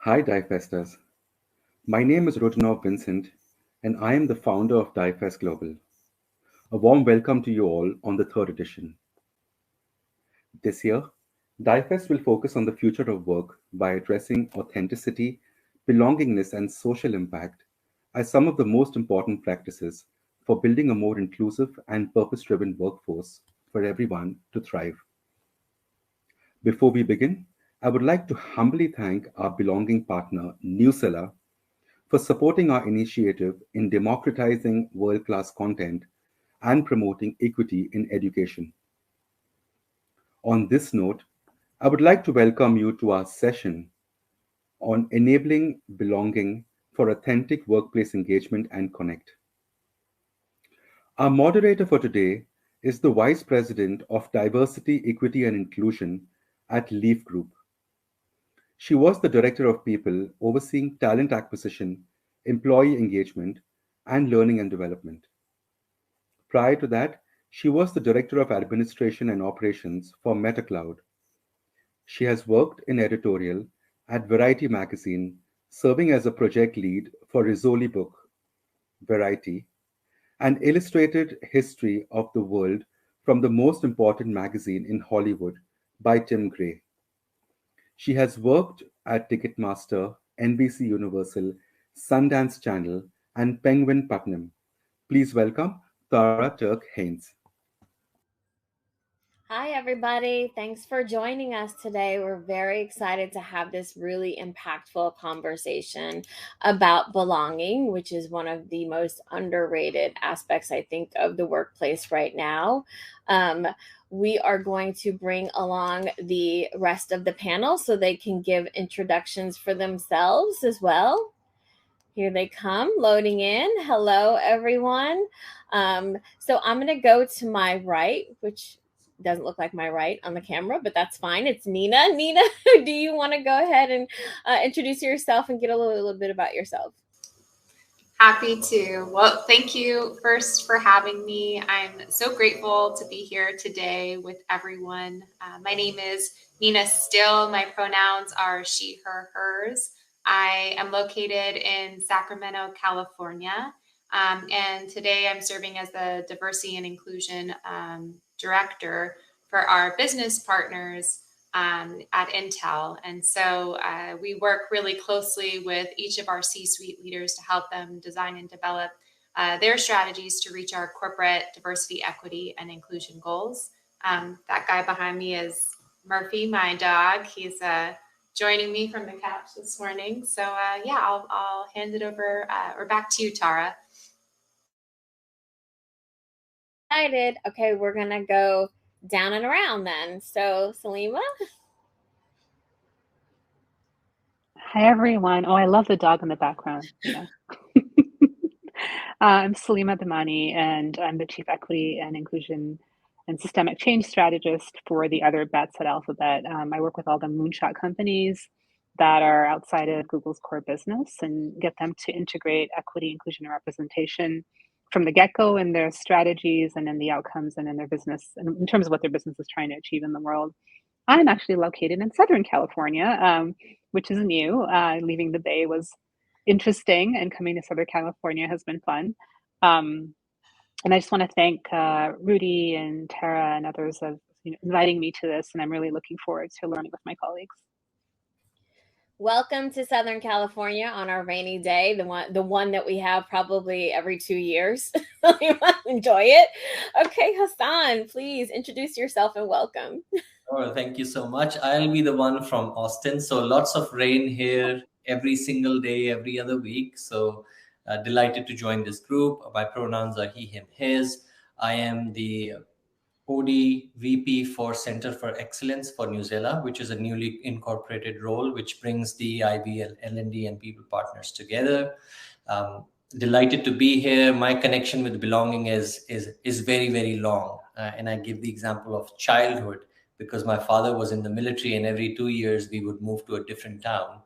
Hi, Diefesters. My name is Rodinov Vincent, and I am the founder of Diefest Global. A warm welcome to you all on the third edition. This year, Diefest will focus on the future of work by addressing authenticity, belongingness, and social impact as some of the most important practices for building a more inclusive and purpose driven workforce for everyone to thrive. Before we begin, I would like to humbly thank our belonging partner, Newsella, for supporting our initiative in democratizing world class content and promoting equity in education. On this note, I would like to welcome you to our session on enabling belonging for authentic workplace engagement and connect. Our moderator for today is the Vice President of Diversity, Equity and Inclusion at Leaf Group. She was the Director of People overseeing talent acquisition, employee engagement, and learning and development. Prior to that, she was the Director of Administration and Operations for MetaCloud. She has worked in editorial at Variety magazine, serving as a project lead for Rizzoli book, Variety, and illustrated history of the world from the most important magazine in Hollywood by Tim Gray. She has worked at Ticketmaster, NBC Universal, Sundance Channel, and Penguin Putnam. Please welcome Tara Turk Haynes. Hi, everybody. Thanks for joining us today. We're very excited to have this really impactful conversation about belonging, which is one of the most underrated aspects, I think, of the workplace right now. Um, we are going to bring along the rest of the panel so they can give introductions for themselves as well. Here they come, loading in. Hello, everyone. So I'm going to go to my right, which doesn't look like my right on the camera, but that's fine. It's Nina. Nina, do you want to go ahead and introduce yourself and get a little bit about yourself? Happy to. Well, thank you first for having me. I'm so grateful to be here today with everyone. My name is Nina Stille. My pronouns are she, her, hers. I am located in Sacramento, California. And today I'm serving as the diversity and inclusion director for our business partners at Intel. And so we work really closely with each of our C-suite leaders to help them design and develop their strategies to reach our corporate diversity, equity, and inclusion goals. That guy behind me is Murphy, my dog. He's joining me from the couch this morning. So yeah, I'll hand it over or back to you, Tara. Excited. Okay, we're going to go down and around then. So, Salima? Hi, everyone. Oh, I love the dog in the background. Yeah. I'm Salima Bhimani, and I'm the Chief Equity and Inclusion and Systemic Change Strategist for the other bets at Alphabet. I work with all the moonshot companies that are outside of Google's core business and get them to integrate equity, inclusion, and representation from the get-go in their strategies and in the outcomes and in their business, and in terms of what their business is trying to achieve in the world. I'm actually located in Southern California, which is new. Leaving the Bay was interesting, and coming to Southern California has been fun. And I just want to thank Rudy and Tara and others of inviting me to this, and I'm really looking forward to learning with my colleagues. Welcome to Southern California on our rainy day, the one that we have probably every 2 years. Enjoy it. Okay, Hasan, please introduce yourself and welcome. Oh, thank you so much. I'll be the one from Austin. So lots of rain here every single day, every other week. So delighted to join this group. My pronouns are he, him, his. I am the OD VP for Center for Excellence for New Zealand, which is a newly incorporated role, which brings the IBL, L&D, and people partners together. Delighted to be here. My connection with belonging is very, very long. And I give the example of childhood, because my father was in the military, and every 2 years we would move to a different town,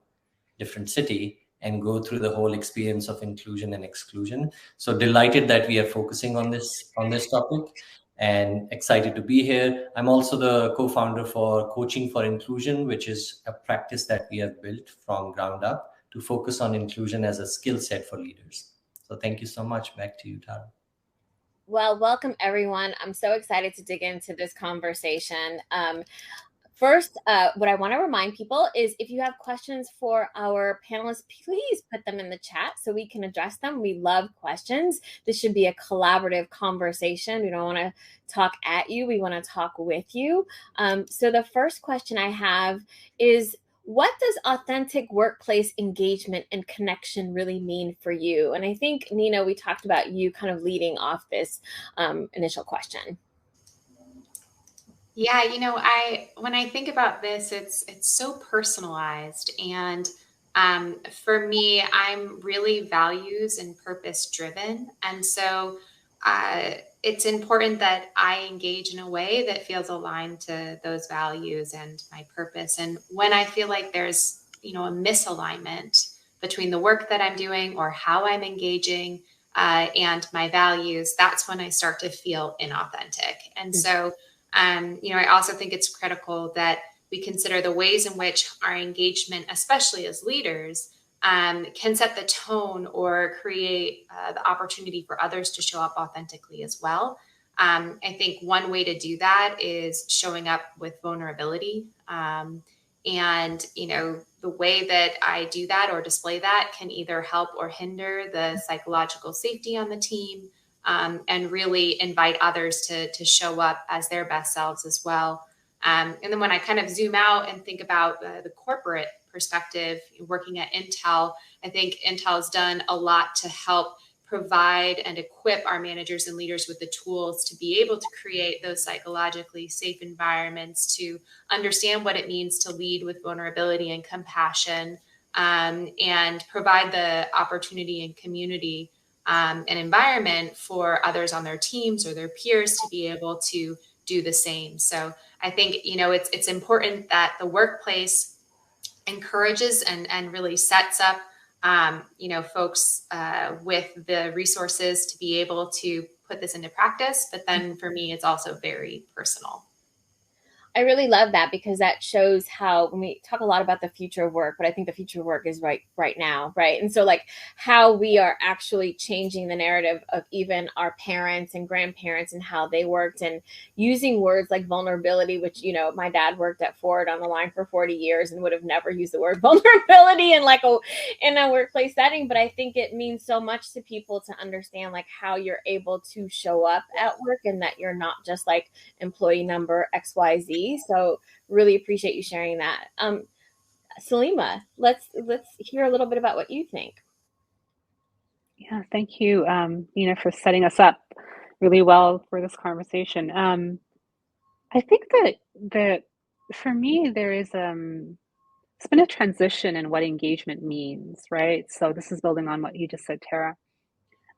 different city, and go through the whole experience of inclusion and exclusion. So delighted that we are focusing on this topic. and excited to be here. I'm also the co-founder for Coaching for Inclusion, which is a practice that we have built from ground up to focus on inclusion as a skill set for leaders. So thank you so much. Back to you, Tara. Well, welcome everyone. I'm so excited to dig into this conversation. First, what I want to remind people is if you have questions for our panelists, please put them in the chat so we can address them. We love questions. This should be a collaborative conversation. We don't want to talk at you. We want to talk with you. So the first question I have is, what does authentic workplace engagement and connection really mean for you? And I think, Niña, we talked about you kind of leading off this initial question. Yeah, when I think about this, it's so personalized, and for me, I'm really values and purpose driven, and so it's important that I engage in a way that feels aligned to those values and my purpose. And when I feel like there's a misalignment between the work that I'm doing or how I'm engaging and my values, that's when I start to feel inauthentic. And so I also think it's critical that we consider the ways in which our engagement, especially as leaders, can set the tone or create the opportunity for others to show up authentically as well. I think one way to do that is showing up with vulnerability. And the way that I do that or display that can either help or hinder the psychological safety on the team. And really invite others to show up as their best selves as well. And then when I kind of zoom out and think about the corporate perspective, working at Intel, I think Intel has done a lot to help provide and equip our managers and leaders with the tools to be able to create those psychologically safe environments, to understand what it means to lead with vulnerability and compassion, and provide the opportunity and community an environment for others on their teams or their peers to be able to do the same. So I think, it's important that the workplace encourages and really sets up, folks with the resources to be able to put this into practice. But then for me, it's also very personal. I really love that, because that shows how, when we talk a lot about the future of work, but I think the future of work is right now, right? And so like how we are actually changing the narrative of even our parents and grandparents and how they worked, and using words like vulnerability, which, my dad worked at Ford on the line for 40 years and would have never used the word vulnerability in a workplace setting. But I think it means so much to people to understand like how you're able to show up at work, and that you're not just like employee number XYZ. So really appreciate you sharing that. Salima, let's hear a little bit about what you think. Yeah, thank you, for setting us up really well for this conversation. I think that for me, there is it's been a transition in what engagement means, right? So this is building on what you just said, Tara.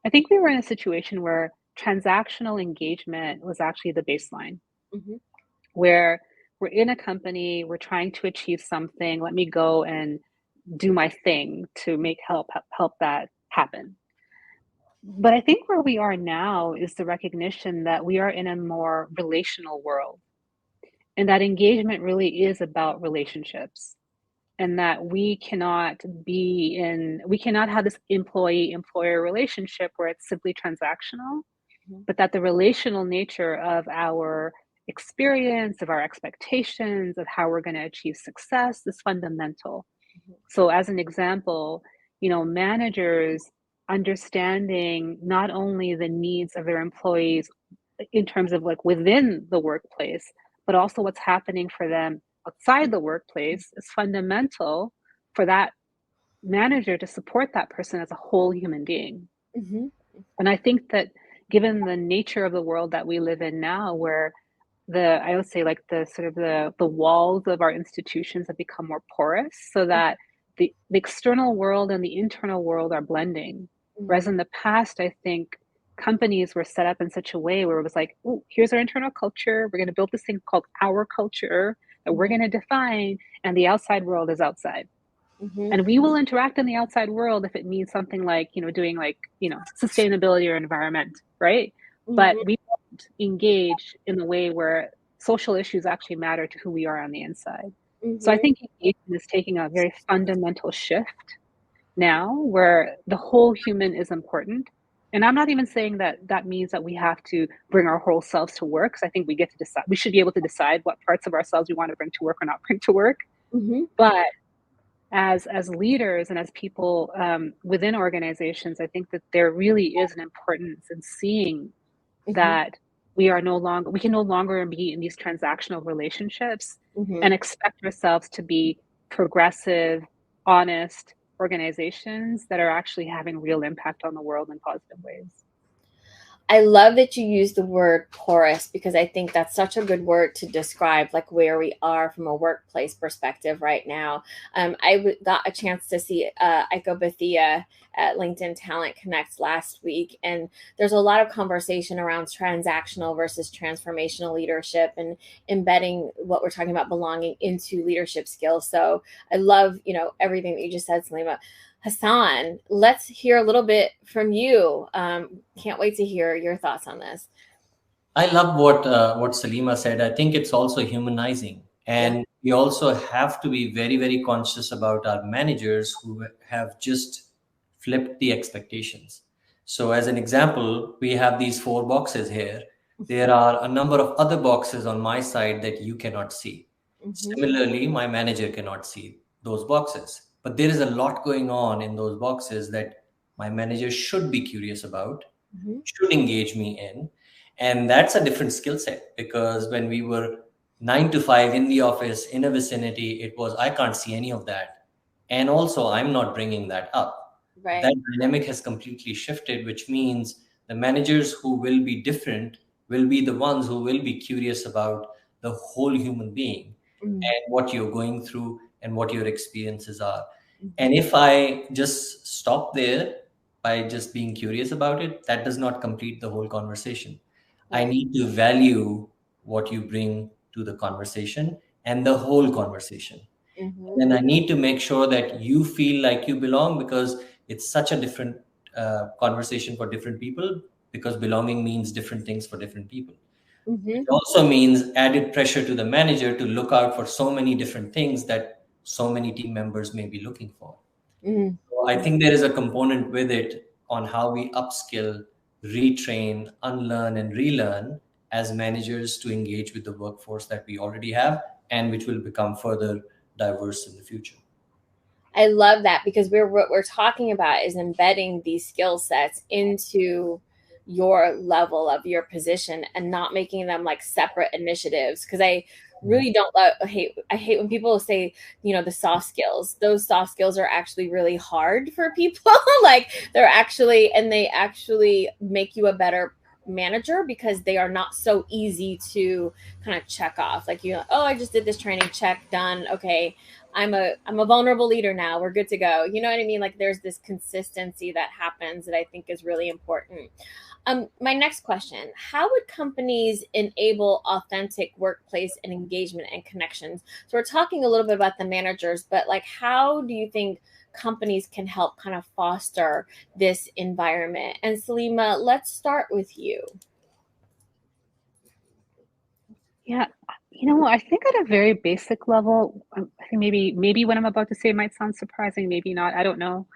I think we were in a situation where transactional engagement was actually the baseline, where we're in a company, we're trying to achieve something. Let me go and do my thing to help that happen. But I think where we are now is the recognition that we are in a more relational world, and that engagement really is about relationships, and that we cannot have this employee-employer relationship where it's simply transactional, but that the relational nature of our experience, of our expectations, of how we're going to achieve success is fundamental. So as an example, managers understanding not only the needs of their employees in terms of like within the workplace, but also what's happening for them outside the workplace is fundamental for that manager to support that person as a whole human being. And I think that given the nature of the world that we live in now, where I would say like the sort of the walls of our institutions have become more porous, so that the external world and the internal world are blending. Whereas in the past, I think companies were set up in such a way where it was like, oh, here's our internal culture. We're going to build this thing called our culture that we're going to define, and the outside world is outside. And we will interact in the outside world if it means something like, doing like, sustainability or environment, right? But we don't engage in the way where social issues actually matter to who we are on the inside. So I think engagement is taking a very fundamental shift now where the whole human is important. And I'm not even saying that that means that we have to bring our whole selves to work, because I think we get to decide, we should be able to decide what parts of ourselves we want to bring to work or not bring to work. But as leaders and as people within organizations, I think that there really is an importance in seeing that we can no longer be in these transactional relationships and expect ourselves to be progressive, honest organizations that are actually having real impact on the world in positive ways. I love that you use the word porous, because I think that's such a good word to describe like where we are from a workplace perspective right now. Got a chance to see Aiko Bethia at LinkedIn Talent Connect last week, and there's a lot of conversation around transactional versus transformational leadership and embedding what we're talking about belonging into leadership skills. So I love, everything that you just said, Salima. Hasan, let's hear a little bit from you. Can't wait to hear your thoughts on this. I love what Salima said. I think it's also humanizing. And we also have to be very, very conscious about our managers who have just flipped the expectations. So as an example, we have these 4 boxes here. There are a number of other boxes on my side that you cannot see. Similarly, my manager cannot see those boxes. But there is a lot going on in those boxes that my manager should be curious about, should engage me in. And that's a different skill set, because when we were 9 to 5 in the office, in a vicinity, it was, I can't see any of that. And also, I'm not bringing that up. Right. That dynamic has completely shifted, which means the managers who will be different will be the ones who will be curious about the whole human being and what you're going through and what your experiences are. And if I just stop there by just being curious about it, that does not complete the whole conversation. I need to value what you bring to the conversation and the whole conversation. And I need to make sure that you feel like you belong, because it's such a different conversation for different people, because belonging means different things for different people. It also means added pressure to the manager to look out for so many different things that so many team members may be looking for. So I think there is a component with it on how we upskill, retrain, unlearn, and relearn as managers to engage with the workforce that we already have and which will become further diverse in the future. I love that, because what we're talking about is embedding these skill sets into your level of your position and not making them like separate initiatives. Because I really I hate when people say, the soft skills. Those soft skills are actually really hard for people. Like they actually make you a better manager, because they are not so easy to kind of check off. Like I just did this training, check, done. Okay, I'm a vulnerable leader now. We're good to go. You know what I mean? Like there's this consistency that happens that I think is really important. My next question, how would companies enable authentic workplace and engagement and connections? So we're talking a little bit about the managers, but like, how do you think companies can help kind of foster this environment? And Salima, let's start with you. Yeah, I think at a very basic level, I think maybe what I'm about to say might sound surprising, maybe not, I don't know.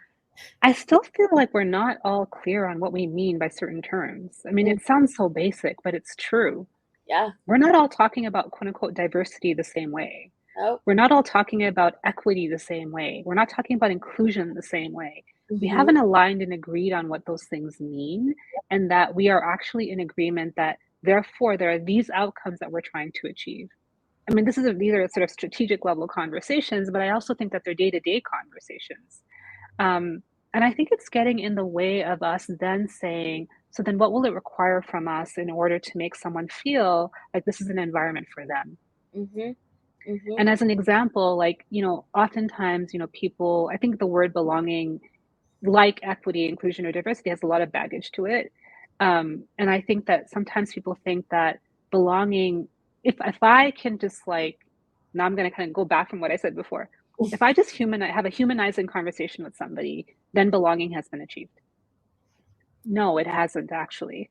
I still feel like we're not all clear on what we mean by certain terms. I mean, it sounds so basic, but it's true. Yeah. We're not all talking about quote unquote diversity the same way. Nope. We're not all talking about equity the same way. We're not talking about inclusion the same way. We haven't aligned and agreed on what those things mean, and that we are actually in agreement that therefore there are these outcomes that we're trying to achieve. I mean, these are sort of strategic level conversations, but I also think that they're day-to-day conversations. And I think it's getting in the way of us then saying, so then what will it require from us in order to make someone feel like this is an environment for them? And as an example, like, oftentimes, people, I think the word belonging, like equity, inclusion, or diversity, has a lot of baggage to it. And I think that sometimes people think that belonging, if I can just now I'm going to kind of go back from what I said before. If I just have a humanizing conversation with somebody, then belonging has been achieved. No, it hasn't actually.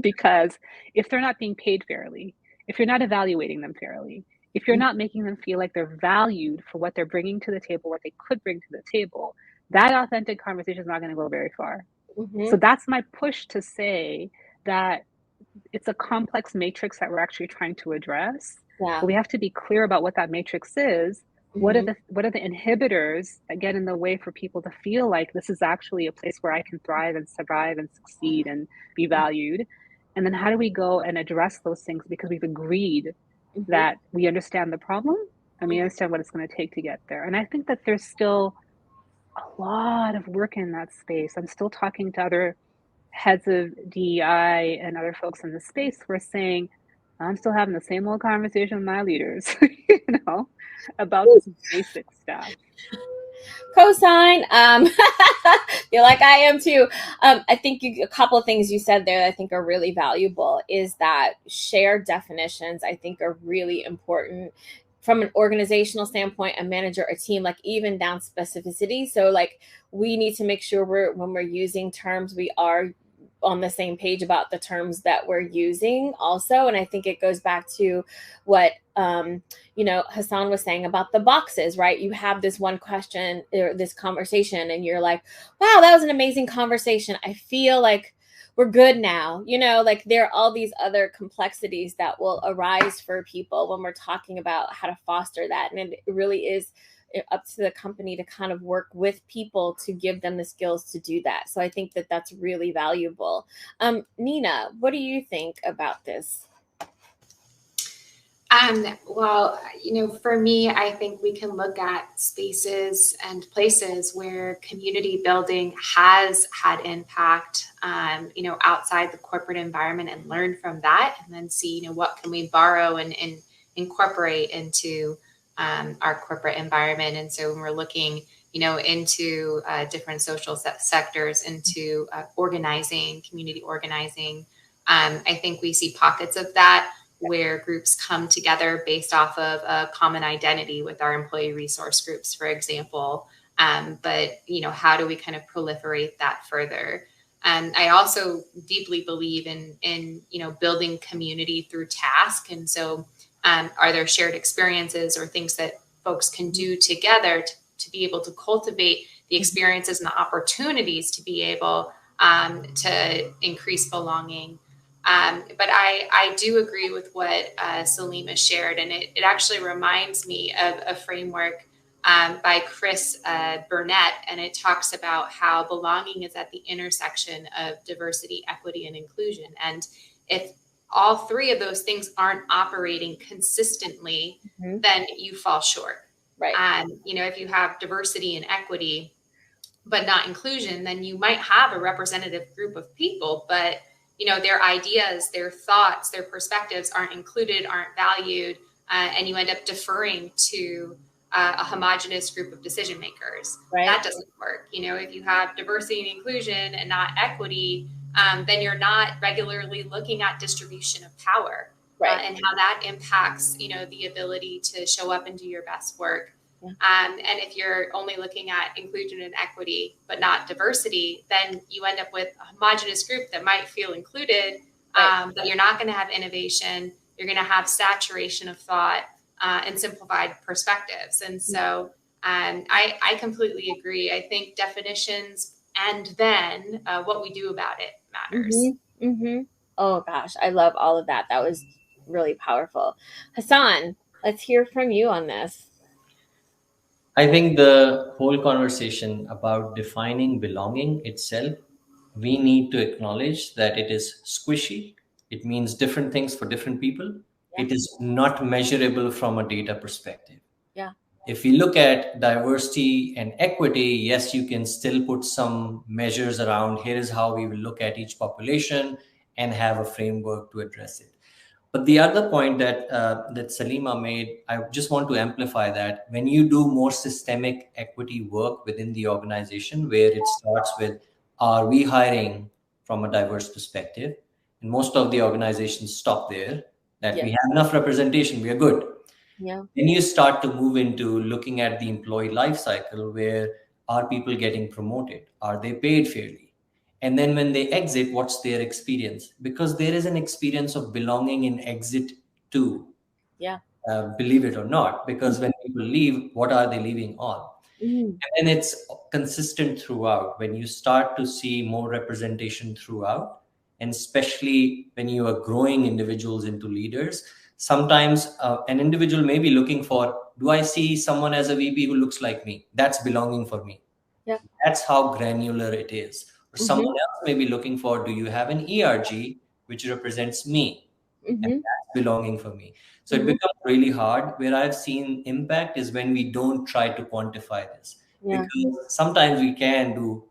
because if they're not being paid fairly, if you're not evaluating them fairly, if you're not making them feel like they're valued for what they're bringing to the table, what they could bring to the table, that authentic conversation is not going to go very far. So that's my push to say that it's a complex matrix that we're actually trying to address. Yeah. But we have to be clear about what that matrix is. What are the inhibitors that get in the way for people to feel like this is actually a place where I can thrive and survive and succeed and be valued? And then how do we go and address those things, because we've agreed that we understand the problem and we understand what it's going to take to get there. And I think that there's still a lot of work in that space. I'm still talking to other heads of DEI and other folks in the space who are saying, I'm still having the same old conversation with my leaders, about this basic stuff. Cosign. You're like, I am too. I think a couple of things you said there that I think are really valuable is that shared definitions, I think, are really important from an organizational standpoint, a manager, a team, like even down specificity. So like we need to make sure when we're using terms, we are on the same page about the terms that we're using also. And I think it goes back to what, Hasan was saying about the boxes, right? You have this one question or this conversation and you're like, wow, that was an amazing conversation. I feel like we're good now. Like there are all these other complexities that will arise for people when we're talking about how to foster that. And it really is up to the company to kind of work with people to give them the skills to do that. So I think that that's really valuable. Niña, what do you think about this? Well, for me, I think we can look at spaces and places where community building has had impact, outside the corporate environment and learn from that, and then see, what can we borrow and incorporate into our corporate environment. And so when we're looking, into different social sectors, into organizing, community organizing, I think we see pockets of that where groups come together based off of a common identity with our employee resource groups, for example. But, how do we kind of proliferate that further? I also deeply believe in building community through task. And so are there shared experiences or things that folks can do together to be able to cultivate the experiences and the opportunities to be able to increase belonging? But I do agree with what Salima shared, and it actually reminds me of a framework by Chris Burnett, and it talks about how belonging is at the intersection of diversity, equity, and inclusion. And if all three of those things aren't operating consistently, then you fall short. Right. If you have diversity and equity, but not inclusion, then you might have a representative group of people, but their ideas, their thoughts, their perspectives aren't included, aren't valued, and you end up deferring to a homogenous group of decision makers. Right. That doesn't work. If you have diversity and inclusion and not equity, then you're not regularly looking at distribution of power, right, and how that impacts, the ability to show up and do your best work. Yeah. And if you're only looking at inclusion and equity, but not diversity, then you end up with a homogenous group that might feel included, right, but you're not going to have innovation. You're going to have saturation of thought and simplified perspectives. And so I completely agree. I think definitions and then what we do about it matters. Oh gosh, I love all of that. That was really powerful. Hasan, let's hear from you on this. I think the whole conversation about defining belonging itself, we need to acknowledge that it is squishy. It means different things for different people. Yeah. It is not measurable from a data perspective. Yeah. If we look at diversity and equity, yes, you can still put some measures around here is how we will look at each population and have a framework to address it. But the other point that Salima made, I just want to amplify that when you do more systemic equity work within the organization, where it starts with, are we hiring from a diverse perspective? And most of the organizations stop there, that we have enough representation, we are good. Yeah. Then you start to move into looking at the employee life cycle, where are people getting promoted? Are they paid fairly? And then when they exit, what's their experience? Because there is an experience of belonging in exit too. Yeah. Believe it or not, because when people leave, what are they leaving on? Mm. And then it's consistent throughout. When you start to see more representation throughout, and especially when you are growing individuals into leaders, sometimes an individual may be looking for, do I see someone as a VP who looks like me? That's belonging for me. Yeah. That's how granular it is. Or someone else may be looking for, do you have an ERG which represents me? And that's belonging for me. So it becomes really hard. Where I've seen impact is when we don't try to quantify this. Yeah. Because sometimes we can do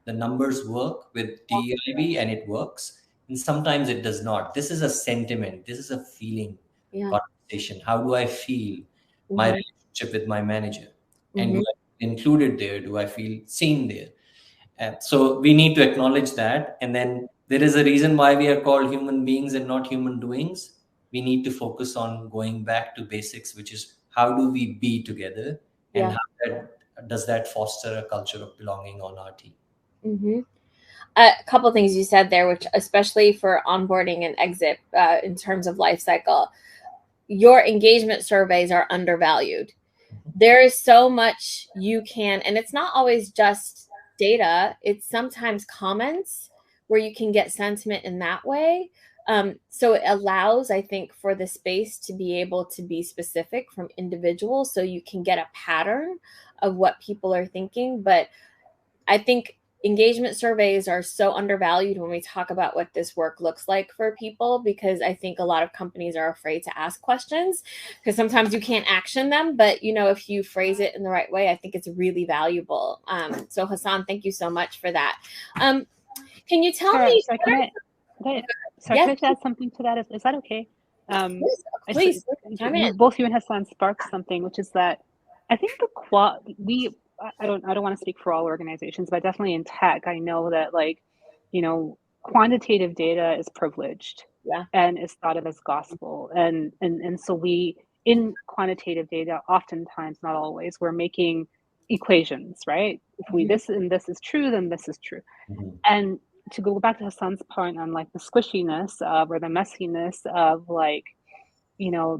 the numbers work with DEIB and it works. And sometimes it does not. This is a sentiment. This is a feeling conversation. How do I feel my relationship with my manager? And do I feel included there? Do I feel seen there? So we need to acknowledge that. And then there is a reason why we are called human beings and not human doings. We need to focus on going back to basics, which is how do we be together, and does that foster a culture of belonging on our team? A couple things you said there, which especially for onboarding and exit in terms of life cycle, your engagement surveys are undervalued. There is so much you can, and it's not always just data, it's sometimes comments where you can get sentiment in that way. So it allows, I think, for the space to be able to be specific from individuals so you can get a pattern of what people are thinking. But I think engagement surveys are so undervalued when we talk about what this work looks like for people, because I think a lot of companies are afraid to ask questions because sometimes you can't action them. But, if you phrase it in the right way, I think it's really valuable. So Hasan, thank you so much for that. Can you tell me? Can I add something to that? Is that okay? Please. Both you and Hasan sparked something, which is that I think I don't want to speak for all organizations, but definitely in tech, I know that quantitative data is privileged and is thought of as gospel. And so we, in quantitative data, oftentimes, not always, we're making equations, right? If this and this is true, then this is true. And to go back to Hasan's point on the squishiness or the messiness of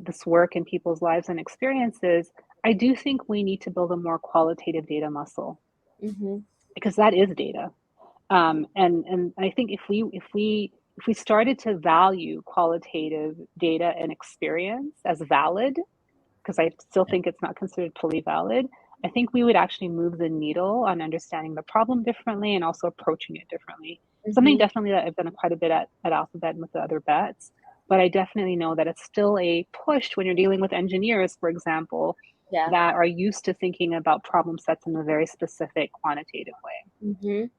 this work in people's lives and experiences, I do think we need to build a more qualitative data muscle because that is data. And I think if we started to value qualitative data and experience as valid, because I still think it's not considered fully valid, I think we would actually move the needle on understanding the problem differently and also approaching it differently. Something definitely that I've done quite a bit at Alphabet and with the other bets, but I definitely know that it's still a push when you're dealing with engineers, for example, that are used to thinking about problem sets in a very specific quantitative way.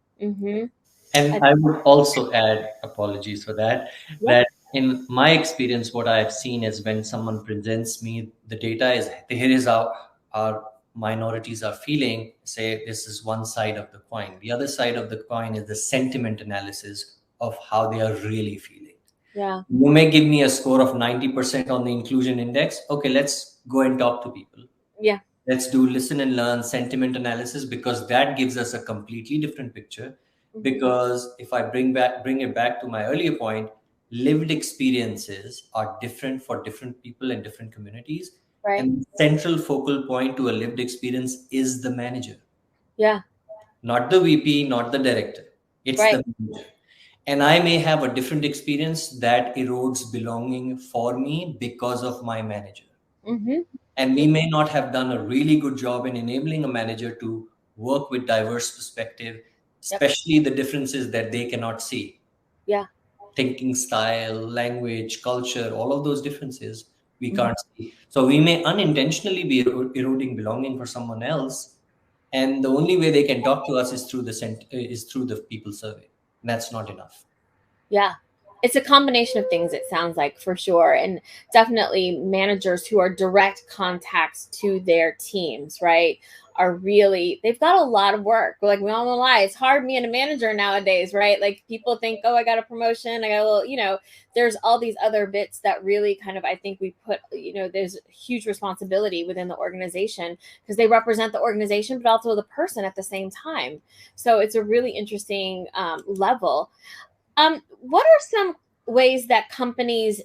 And I would also add, apologies for that, that in my experience, what I've seen is when someone presents me the data is, here is how our minorities are feeling, say this is one side of the coin. The other side of the coin is the sentiment analysis of how they are really feeling. Yeah. You may give me a score of 90% on the inclusion index. Okay, let's go and talk to people. Yeah. Let's do listen and learn sentiment analysis, because that gives us a completely different picture. Because if I bring it back to my earlier point, lived experiences are different for different people and different communities. Right. And the central focal point to a lived experience is the manager. Yeah. Not the VP, not the director. It's Right. the manager. And I may have a different experience that erodes belonging for me because of my manager. And we may not have done a really good job in enabling a manager to work with diverse perspective, especially the differences that they cannot see. Yeah. Thinking style, language, culture, all of those differences we can't see. So we may unintentionally be eroding belonging for someone else. And the only way they can talk to us is through the people survey. And that's not enough. Yeah. it's a combination of things, it sounds like, for sure. And definitely managers who are direct contacts to their teams, right, are really, they've got a lot of work. Like, we all know lie, it's hard being a manager nowadays, right? Like, people think, oh, I got a promotion, I got a little, there's all these other bits that really kind of, I think we put, there's huge responsibility within the organization because they represent the organization, but also the person at the same time. So it's a really interesting level. What are some ways that companies,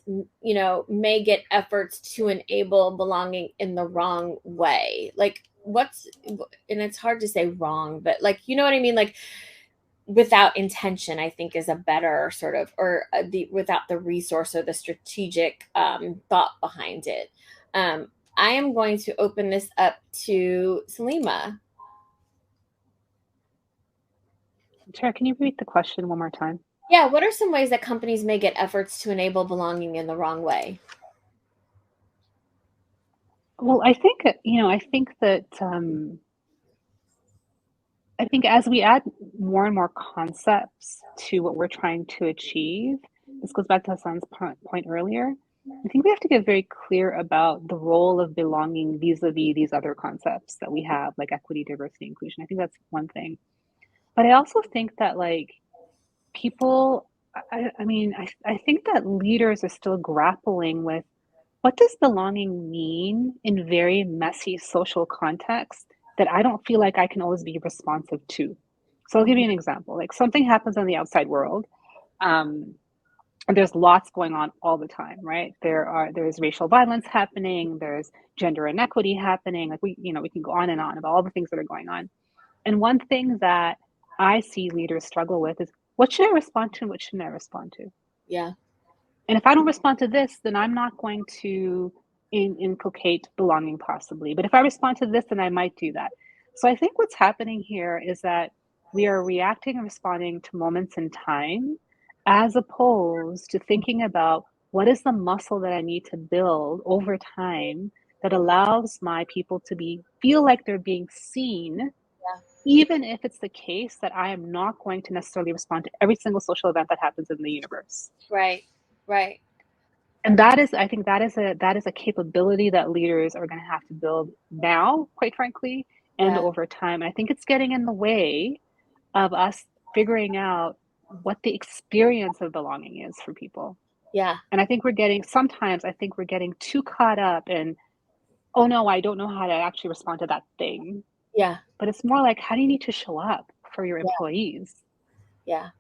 may get efforts to enable belonging in the wrong way? Like, and it's hard to say wrong, but like, you know what I mean? Like, without intention, I think is a better sort of, or without the resource or the strategic thought behind it. I am going to open this up to Salima. Tara, can you repeat the question one more time? Yeah, what are some ways that companies may get efforts to enable belonging in the wrong way? Well, I think that I think as we add more and more concepts to what we're trying to achieve, this goes back to Hasan's point earlier. I think we have to get very clear about the role of belonging vis-a-vis these other concepts that we have, like equity, diversity, inclusion. I think that's one thing. But I also think that like people, I think that leaders are still grappling with what does belonging mean in very messy social contexts that I don't feel like I can always be responsive to. So I'll give you an example. Like something happens in the outside world, and there's lots going on all the time, right? There's racial violence happening, there's gender inequity happening. Like we can go on and on about all the things that are going on. And one thing that I see leaders struggle with is what should I respond to and what shouldn't I respond to? Yeah. And if I don't respond to this, then I'm not going to inculcate belonging possibly. But if I respond to this, then I might do that. So I think what's happening here is that we are reacting and responding to moments in time as opposed to thinking about what is the muscle that I need to build over time that allows my people to feel like they're being seen, even if it's the case that I am not going to necessarily respond to every single social event that happens in the universe. Right. And I think that is a capability that leaders are going to have to build now, quite frankly, and over time. I think it's getting in the way of us figuring out what the experience of belonging is for people. Yeah. And I think we're getting too caught up in, oh no, I don't know how to actually respond to that thing. Yeah. But it's more like, how do you need to show up for your employees? Yeah.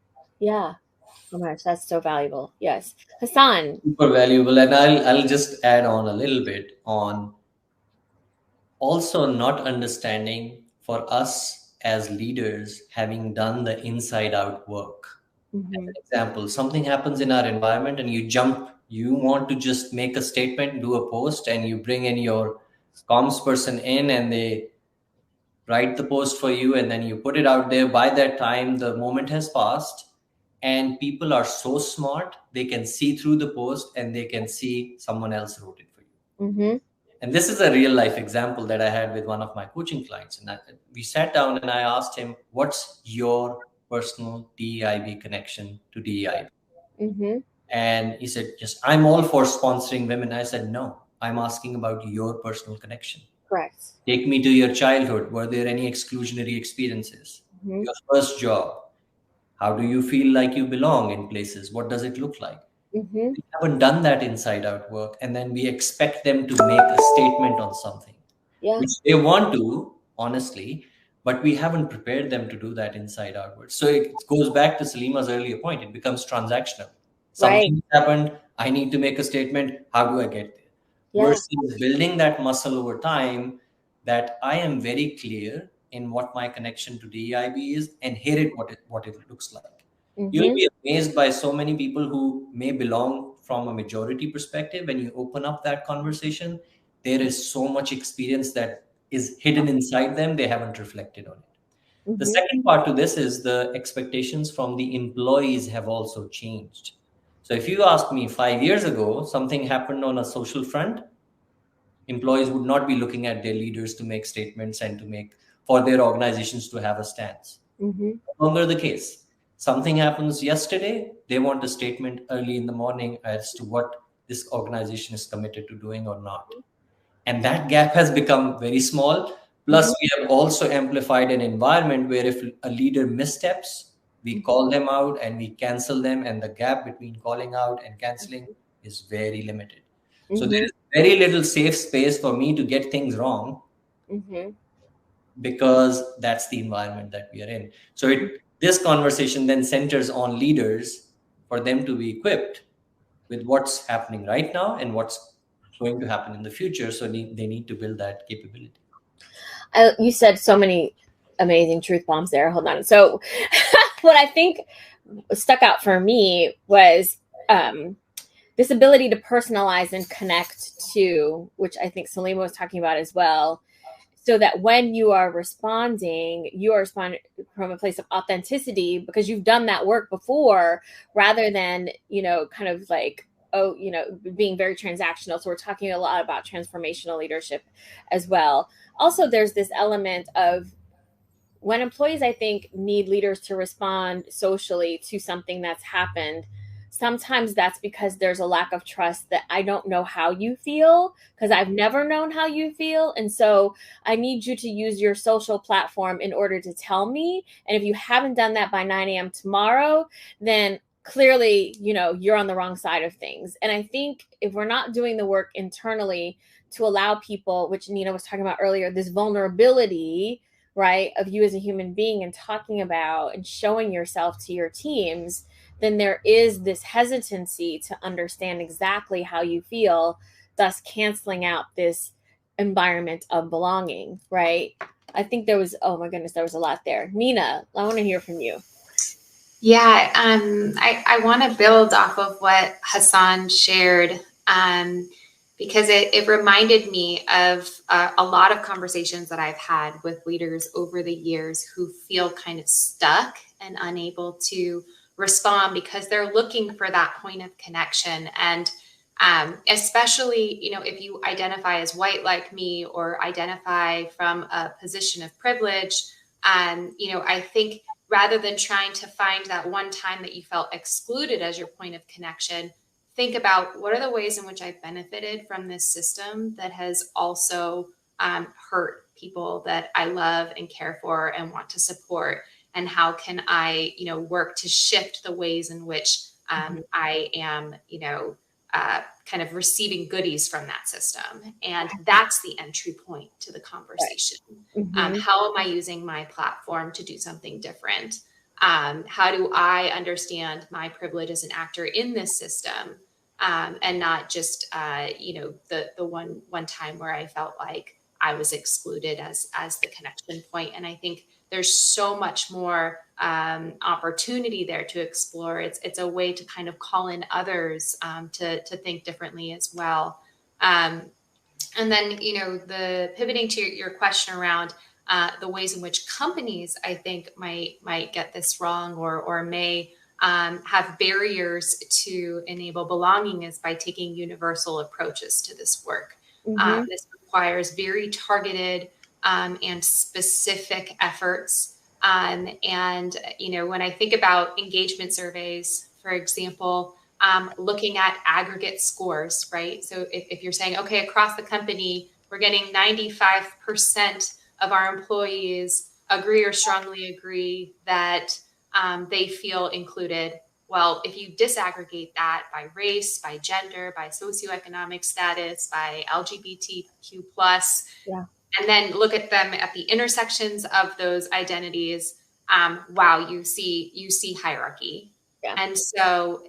Oh my gosh, that's so valuable. Yes. Hasan. Super valuable. And I'll just add on a little bit on also not understanding for us as leaders having done the inside out work. Mm-hmm. As an example, something happens in our environment and you want to just make a statement, do a post, and you bring in your comms person in and they write the post for you and then you put it out there. By that time, the moment has passed and people are so smart, they can see through the post and they can see someone else wrote it for you. Mm-hmm. And this is a real life example that I had with one of my coaching clients. And we sat down and I asked him, what's your personal DEIB connection to DEIB? Mm-hmm. And he said, just, I'm all for sponsoring women. I said, no, I'm asking about your personal connection. Correct. Take me to your childhood. Were there any exclusionary experiences? Mm-hmm. Your first job. How do you feel like you belong in places? What does it look like? Mm-hmm. We haven't done that inside out work. And then we expect them to make a statement on something, which they want to, honestly, but we haven't prepared them to do that inside outward. So it goes back to Salima's earlier point. It becomes transactional. Something happened. I need to make a statement. How do I get there? Yeah. Versus building that muscle over time, that I am very clear in what my connection to DEIB is and hear it what it looks like. Mm-hmm. You'll be amazed by so many people who may belong from a majority perspective. When you open up that conversation, there is so much experience that is hidden inside them. They haven't reflected on it. Mm-hmm. The second part to this is the expectations from the employees have also changed. So if you ask me 5 years ago, something happened on a social front, employees would not be looking at their leaders to make statements and for their organizations to have a stance. Mm-hmm. No longer the case. Something happens yesterday, they want a statement early in the morning as to what this organization is committed to doing or not. And that gap has become very small. Plus, we have also amplified an environment where if a leader missteps, we call them out and we cancel them. And the gap between calling out and canceling is very limited. So there is very little safe space for me to get things wrong because that's the environment that we are in. So this conversation then centers on leaders for them to be equipped with what's happening right now and what's going to happen in the future. So they need to build that capability. You said so many amazing truth bombs there. Hold on. So what I think stuck out for me was this ability to personalize and connect to, which I think Salima was talking about as well, so that when you are responding from a place of authenticity because you've done that work before, rather than, kind of like, being very transactional. So we're talking a lot about transformational leadership as well. Also, there's this element of when employees, I think, need leaders to respond socially to something that's happened. Sometimes that's because there's a lack of trust that I don't know how you feel because I've never known how you feel. And so I need you to use your social platform in order to tell me. And if you haven't done that by 9 a.m. tomorrow, then clearly, you're on the wrong side of things. And I think if we're not doing the work internally to allow people, which Nina was talking about earlier, this vulnerability, right, of you as a human being and talking about and showing yourself to your teams, then there is this hesitancy to understand exactly how you feel, thus canceling out this environment of belonging, right? I think there was, oh my goodness, there was a lot there. Nina, I want to hear from you. Yeah, I want to build off of what Hasan shared because it reminded me of a lot of conversations that I've had with leaders over the years who feel kind of stuck and unable to respond because they're looking for that point of connection. And especially, if you identify as white like me or identify from a position of privilege, I think rather than trying to find that one time that you felt excluded as your point of connection, think about what are the ways in which I've benefited from this system that has also hurt people that I love and care for and want to support, and how can I, work to shift the ways in which I am, kind of receiving goodies from that system. And that's the entry point to the conversation. How am I using my platform to do something different? How do I understand my privilege as an actor in this system? And not just, the one time where I felt like I was excluded as the connection point. And I think there's so much more opportunity there to explore. It's a way to kind of call in others to think differently as well. And then, the pivoting to your question around the ways in which companies, I think, might get this wrong or may have barriers to enable belonging is by taking universal approaches to this work. This requires very targeted and specific efforts. And, when I think about engagement surveys, for example, looking at aggregate scores, right? So if you're saying, okay, across the company, we're getting 95% of our employees agree or strongly agree that they feel included. Well, if you disaggregate that by race, by gender, by socioeconomic status, by LGBTQ+, and then look at them at the intersections of those identities, wow, you see hierarchy. Yeah. And so,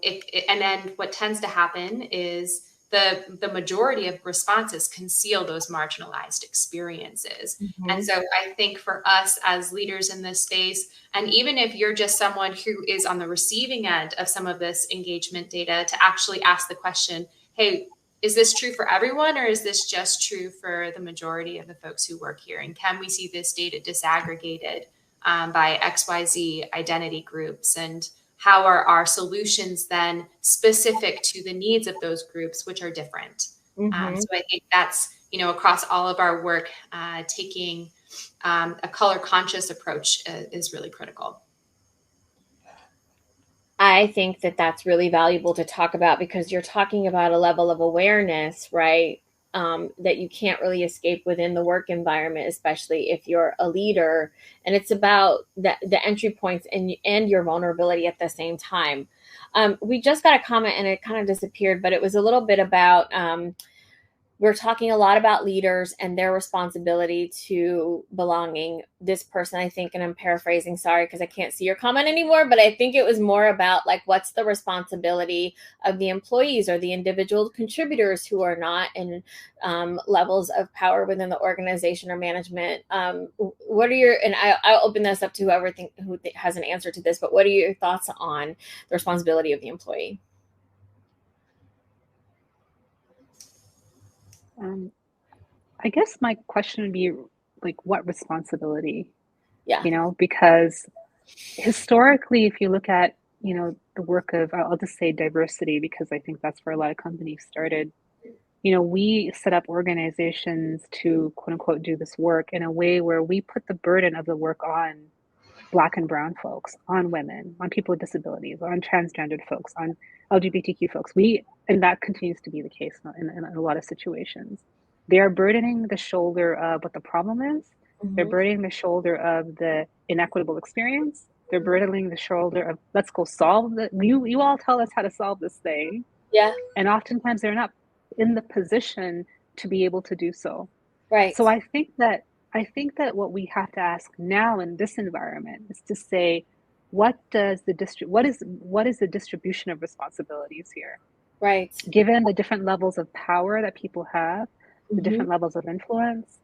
and then what tends to happen is the majority of responses conceal those marginalized experiences. And so I think for us as leaders in this space, and even if you're just someone who is on the receiving end of some of this engagement data, to actually ask the question, hey, is this true for everyone, or is this just true for the majority of the folks who work here? And can we see this data disaggregated by XYZ identity groups? And how are our solutions then specific to the needs of those groups, which are different? So I think that's, across all of our work, taking a color conscious approach is really critical. I think that that's really valuable to talk about because you're talking about a level of awareness, right? That you can't really escape within the work environment, especially if you're a leader. And it's about the entry points and your vulnerability at the same time. We just got a comment and it kind of disappeared, but it was a little bit about we're talking a lot about leaders and their responsibility to belonging. This person, I think, and I'm paraphrasing, sorry, because I can't see your comment anymore, but I think it was more about like, what's the responsibility of the employees or the individual contributors who are not in levels of power within the organization or management. What are your, and I'll open this up to who has an answer to this, but what are your thoughts on the responsibility of the employee? I guess my question would be like, what responsibility? Yeah. You know, because historically, if you look at, you know, the work of, I'll just say diversity, because I think that's where a lot of companies started. You know, we set up organizations to quote unquote do this work in a way where we put the burden of the work on Black and brown folks, on women, on people with disabilities, on transgendered folks, on LGBTQ folks. And that continues to be the case in a lot of situations. They are burdening the shoulder of what the problem is. They're burdening the shoulder of the inequitable experience. They're burdening the shoulder of, let's go solve the, you all tell us how to solve this thing. Yeah. And oftentimes they're not in the position to be able to do so. Right. So I think that what we have to ask now in this environment is to say, what is the distribution of responsibilities here? Right. Given the different levels of power that people have, the different levels of influence,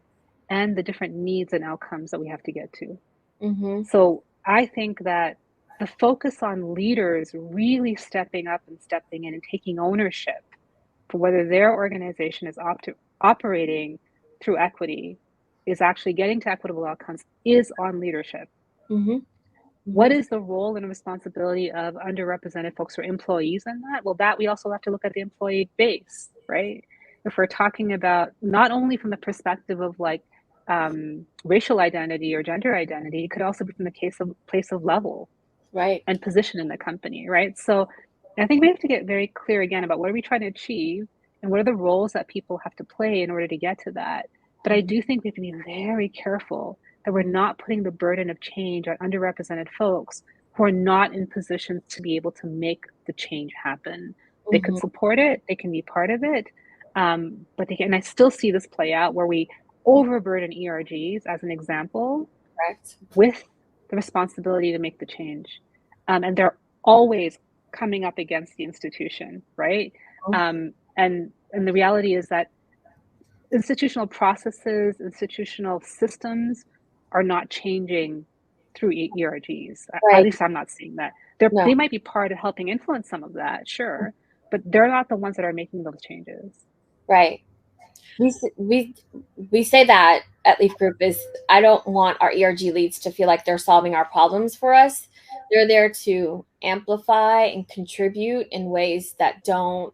and the different needs and outcomes that we have to get to. So I think that the focus on leaders really stepping up and stepping in and taking ownership for whether their organization is operating through equity, is actually getting to equitable outcomes, is on leadership. What is the role and responsibility of underrepresented folks or employees in that? Well, that we also have to look at the employee base, right? If we're talking about not only from the perspective of like racial identity or gender identity, it could also be from the place of level, right, and position in the company, right? So I think we have to get very clear again about what are we trying to achieve and what are the roles that people have to play in order to get to that. But I do think we have to be very careful that we're not putting the burden of change on underrepresented folks who are not in positions to be able to make the change happen. They could support it, they can be part of it, but they can, and I still see this play out where we overburden ERGs as an example, correct, with the responsibility to make the change. And they're always coming up against the institution, right? And the reality is that institutional processes, institutional systems are not changing through ERGs. right. At least I'm not seeing that. They might be part of helping influence some of that, sure, but they're not the ones that are making those changes. Right. We say that at Leaf Group is, I don't want our ERG leads to feel like they're solving our problems for us. They're there to amplify and contribute in ways that don't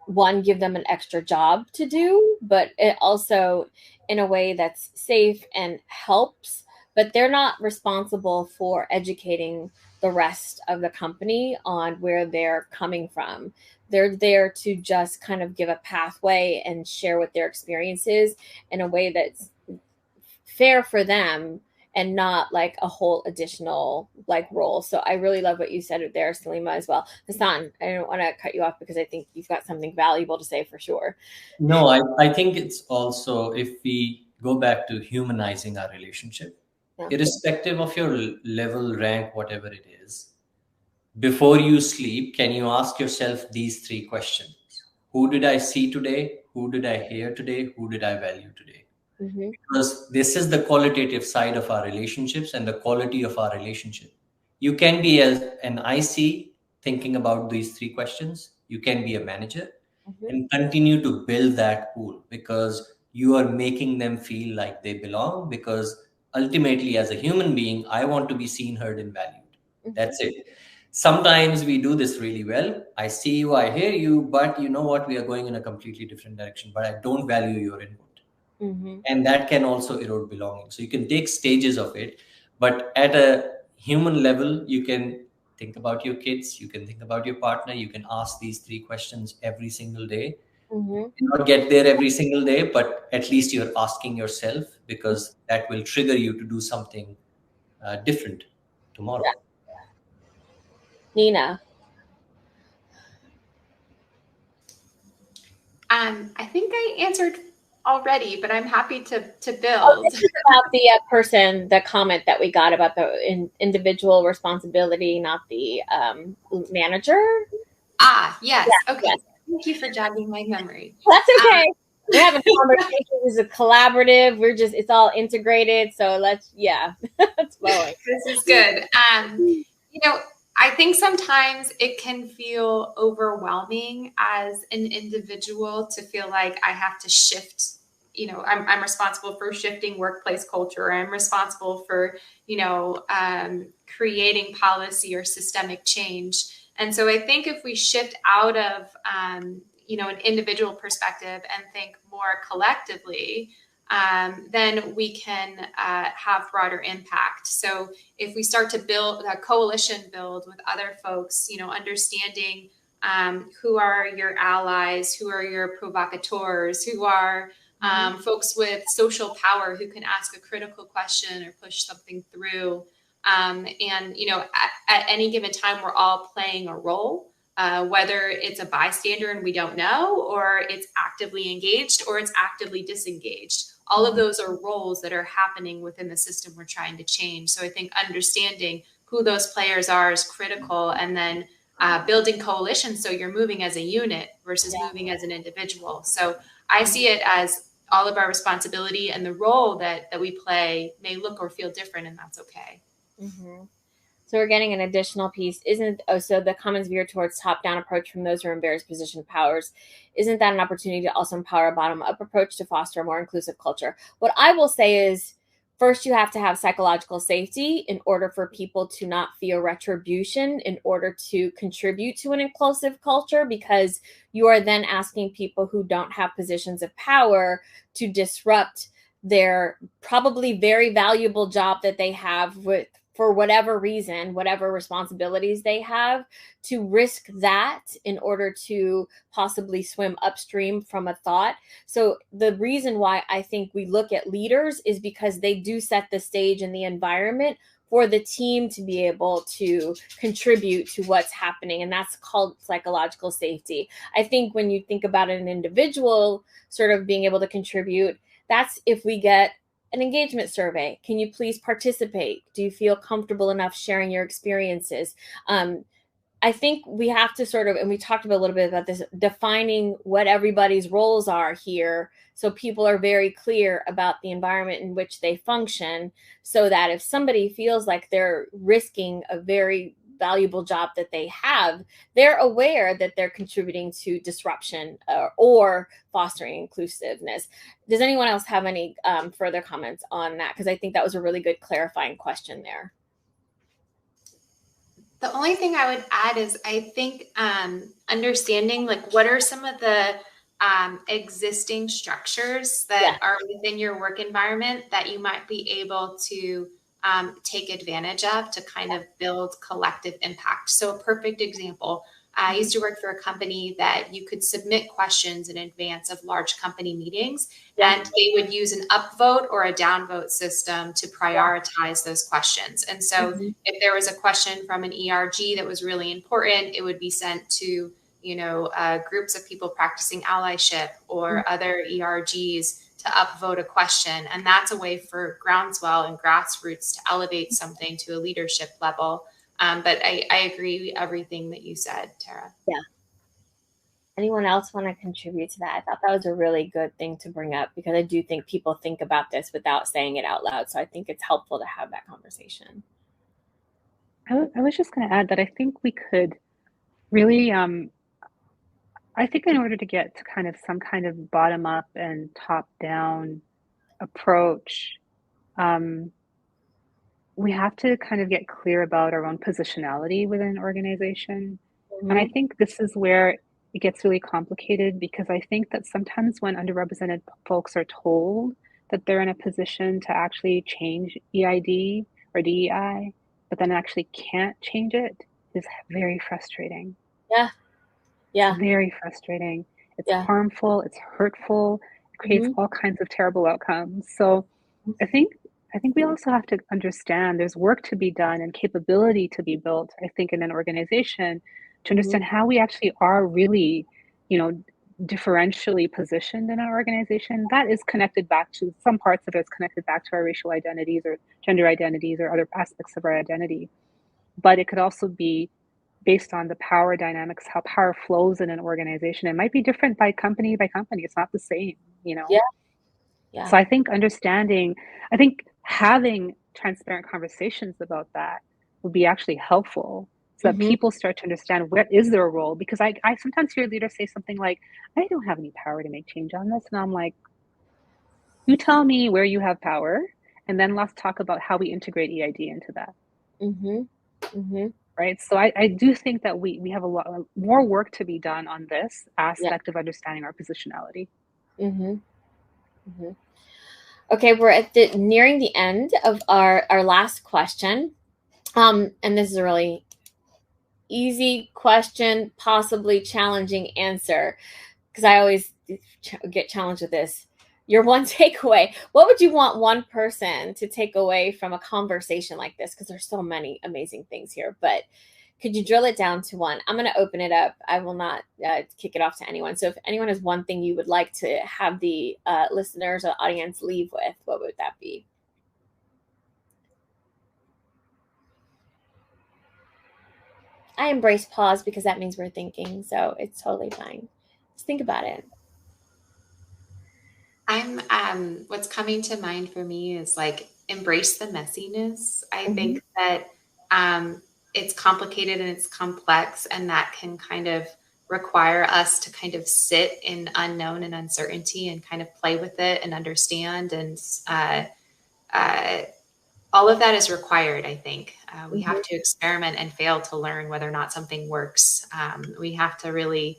one, give them an extra job to do, but it also in a way that's safe and helps, but they're not responsible for educating the rest of the company on where they're coming from. They're there to just kind of give a pathway and share what their experience is in a way that's fair for them and not like a whole additional like role. So I really love what you said there, Salima, as well. Hasan, I don't want to cut you off because I think you've got something valuable to say for sure. No, I think it's also, if we go back to humanizing our relationship, irrespective of your level, rank, whatever it is, before you sleep, can you ask yourself these three questions? Who did I see today? Who did I hear today? Who did I value today? Because this is the qualitative side of our relationships and the quality of our relationship. You can be an IC thinking about these three questions. You can be a manager and continue to build that pool because you are making them feel like they belong. Because ultimately, as a human being, I want to be seen, heard, and valued. That's it. Sometimes we do this really well. I see you, I hear you, but you know what? We are going in a completely different direction, but I don't value your input. And that can also erode belonging. So you can take stages of it, but at a human level, you can think about your kids, you can think about your partner, you can ask these 3 questions every single day. Not get there every single day, but at least you're asking yourself, because that will trigger you to do something different tomorrow. Nina. I think I answered already, but I'm happy to build. Oh, this is about the the comment that we got about the individual responsibility, not the manager. Yes. Yeah, okay. yes. Thank you for jogging my memory. That's okay. We're having a conversation. This is a collaborative. It's all integrated. So let's flowing. This is good. I think sometimes it can feel overwhelming as an individual to feel like I have to shift. I'm responsible for shifting workplace culture. I'm responsible for, creating policy or systemic change. And so I think if we shift out of, an individual perspective and think more collectively, then we can have broader impact. So if we start to build a coalition build with other folks, understanding who are your allies, who are your provocateurs, who are folks with social power who can ask a critical question or push something through. At any given time, we're all playing a role. Whether it's a bystander and we don't know, or it's actively engaged, or it's actively disengaged. All of those are roles that are happening within the system we're trying to change. So I think understanding who those players are is critical, and then building coalitions so you're moving as a unit versus moving as an individual. So I see it as all of our responsibility, and the role that we play may look or feel different, and that's okay. So we're getting an additional piece. So the comments veer towards top-down approach from those who are in various position of powers. Isn't that an opportunity to also empower a bottom-up approach to foster a more inclusive culture? What I will say is, first, you have to have psychological safety in order for people to not fear retribution in order to contribute to an inclusive culture, because you are then asking people who don't have positions of power to disrupt their probably very valuable job that they have for whatever reason, whatever responsibilities they have, to risk that in order to possibly swim upstream from a thought. So the reason why I think we look at leaders is because they do set the stage and the environment for the team to be able to contribute to what's happening. And that's called psychological safety. I think when you think about an individual sort of being able to contribute, that's if we get an engagement survey. Can you please participate? Do you feel comfortable enough sharing your experiences? I think we have to sort of, and we talked about a little bit about this, defining what everybody's roles are here, so people are very clear about the environment in which they function, so that if somebody feels like they're risking a very valuable job that they have, they're aware that they're contributing to disruption or fostering inclusiveness. Does anyone else have any further comments on that? Because I think that was a really good clarifying question there. The only thing I would add is I think understanding like what are some of the existing structures that are within your work environment that you might be able to take advantage of to kind of build collective impact. So a perfect example, I used to work for a company that you could submit questions in advance of large company meetings, and they would use an upvote or a downvote system to prioritize those questions. And so if there was a question from an ERG that was really important, it would be sent to, groups of people practicing allyship or other ERGs to upvote a question. And that's a way for groundswell and grassroots to elevate something to a leadership level. But I agree with everything that you said, Tara. Yeah. Anyone else want to contribute to that? I thought that was a really good thing to bring up, because I do think people think about this without saying it out loud. So I think it's helpful to have that conversation. I was just going to add that I think we could really, I think in order to get to kind of some kind of bottom up and top down approach, we have to kind of get clear about our own positionality within an organization. And I think this is where it gets really complicated, because I think that sometimes when underrepresented folks are told that they're in a position to actually change EID or DEI, but then actually can't change it, is very frustrating. Yeah. Yeah. It's very frustrating. It's Yeah. harmful. It's hurtful. It creates all kinds of terrible outcomes. So I think we also have to understand there's work to be done and capability to be built, I think, in an organization to understand how we actually are really, differentially positioned in our organization. That is connected back to some parts of it's connected back to our racial identities or gender identities or other aspects of our identity. But it could also be based on the power dynamics, how power flows in an organization. It might be different by company. It's not the same, Yeah. Yeah. So I think having transparent conversations about that would be actually helpful so that people start to understand what is their role. Because I sometimes hear leaders say something like, I don't have any power to make change on this. And I'm like, you tell me where you have power, and then let's talk about how we integrate EID into that. Right. So I do think that we have a lot more work to be done on this aspect of understanding our positionality. Okay, we're nearing the end of our last question. And this is a really easy question, possibly challenging answer, because I always get challenged with this. Your one takeaway. What would you want one person to take away from a conversation like this? Because there's so many amazing things here, but could you drill it down to one? I'm going to open it up. I will not kick it off to anyone. So if anyone has one thing you would like to have the listeners or audience leave with, what would that be? I embrace pause because that means we're thinking. So it's totally fine. Just think about it. What's coming to mind for me is like embrace the messiness. I Mhm. think that it's complicated and it's complex, and that can kind of require us to kind of sit in unknown and uncertainty and kind of play with it and understand. And all of that is required, I think. We have to experiment and fail to learn whether or not something works. We have to really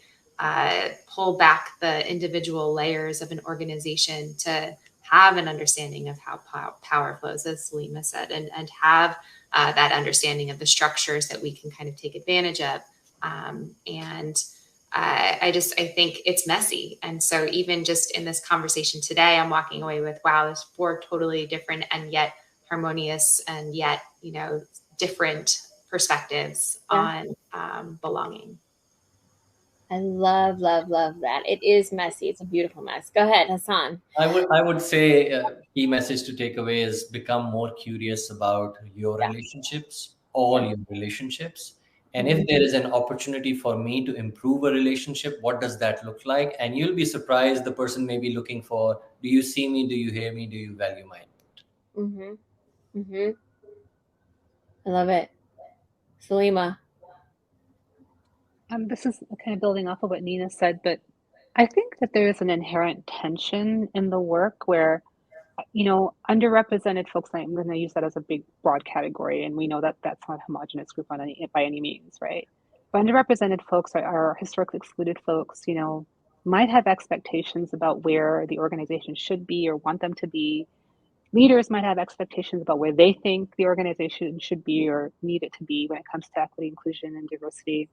pull back the individual layers of an organization to have an understanding of how power flows, as Salima said, and have that understanding of the structures that we can kind of take advantage of. I think it's messy. And so even just in this conversation today, I'm walking away with, wow, there's 4 totally different and yet harmonious and yet, different perspectives on belonging. I love that. It is messy. It's a beautiful mess. Go ahead, Hasan. I would say key message to take away is become more curious about your relationships, all your relationships. And if there is an opportunity for me to improve a relationship, what does that look like? And you'll be surprised the person may be looking for, do you see me? Do you hear me? Do you value my input? I love it. Salima. This is kind of building off of what Nina said, but I think that there is an inherent tension in the work where, underrepresented folks, I'm going to use that as a big, broad category, and we know that that's not a homogenous group by any means, right? But underrepresented folks are historically excluded folks, might have expectations about where the organization should be or want them to be. Leaders might have expectations about where they think the organization should be or need it to be when it comes to equity, inclusion, and diversity.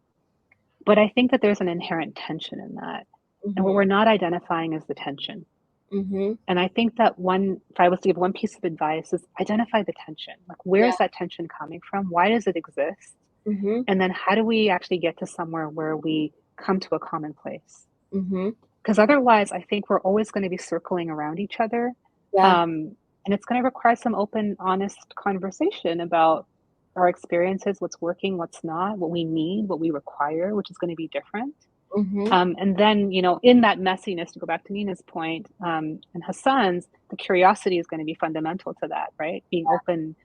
But I think that there's an inherent tension in that. And what we're not identifying is the tension. And I think that if I was to give one piece of advice, is identify the tension. Like, where is that tension coming from? Why does it exist? And then how do we actually get to somewhere where we come to a common place? Because otherwise, I think we're always going to be circling around each other. And it's going to require some open, honest conversation about our experiences, what's working, what's not, what we need, what we require, which is going to be different. And then, in that messiness, to go back to Nina's point, and Hasan's, the curiosity is going to be fundamental to that, right? Being open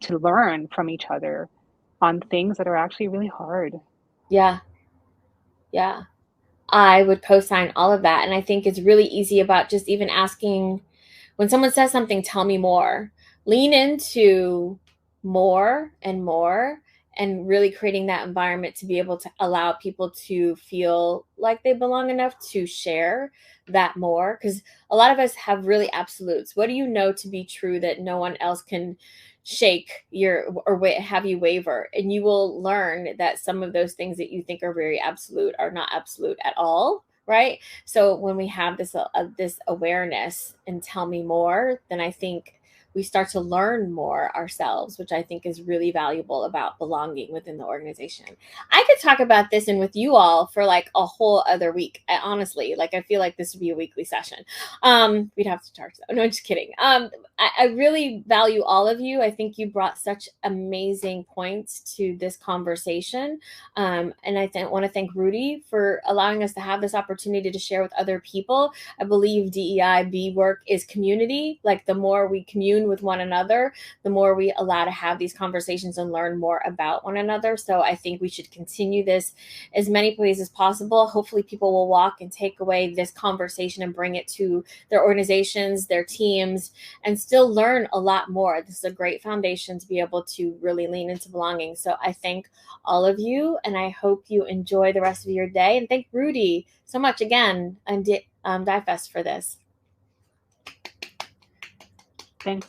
to learn from each other on things that are actually really hard. Yeah. I would co-sign all of that. And I think it's really easy about just even asking, when someone says something, tell me more. Lean into more and really creating that environment to be able to allow people to feel like they belong enough to share that more. Because a lot of us have really absolutes. What do you know to be true that no one else can shake have you waver, and you will learn that some of those things that you think are very absolute are not absolute at all, right? So when we have this awareness and tell me more, then I think we start to learn more ourselves, which I think is really valuable about belonging within the organization. I could talk about this and with you all for like a whole other week. Honestly, like I feel like this would be a weekly session. We'd have to charge though. No, just kidding. I really value all of you. I think you brought such amazing points to this conversation. And I want to thank Rudy for allowing us to have this opportunity to share with other people. I believe DEIB work is community. Like the more we commune with one another, the more we allow to have these conversations and learn more about one another. So I think we should continue this as many ways as possible. Hopefully people will walk and take away this conversation and bring it to their organizations, their teams, and still learn a lot more. This is a great foundation to be able to really lean into belonging. So I thank all of you, and I hope you enjoy the rest of your day. And thank Rudy so much again and DieFest for this. Thanks.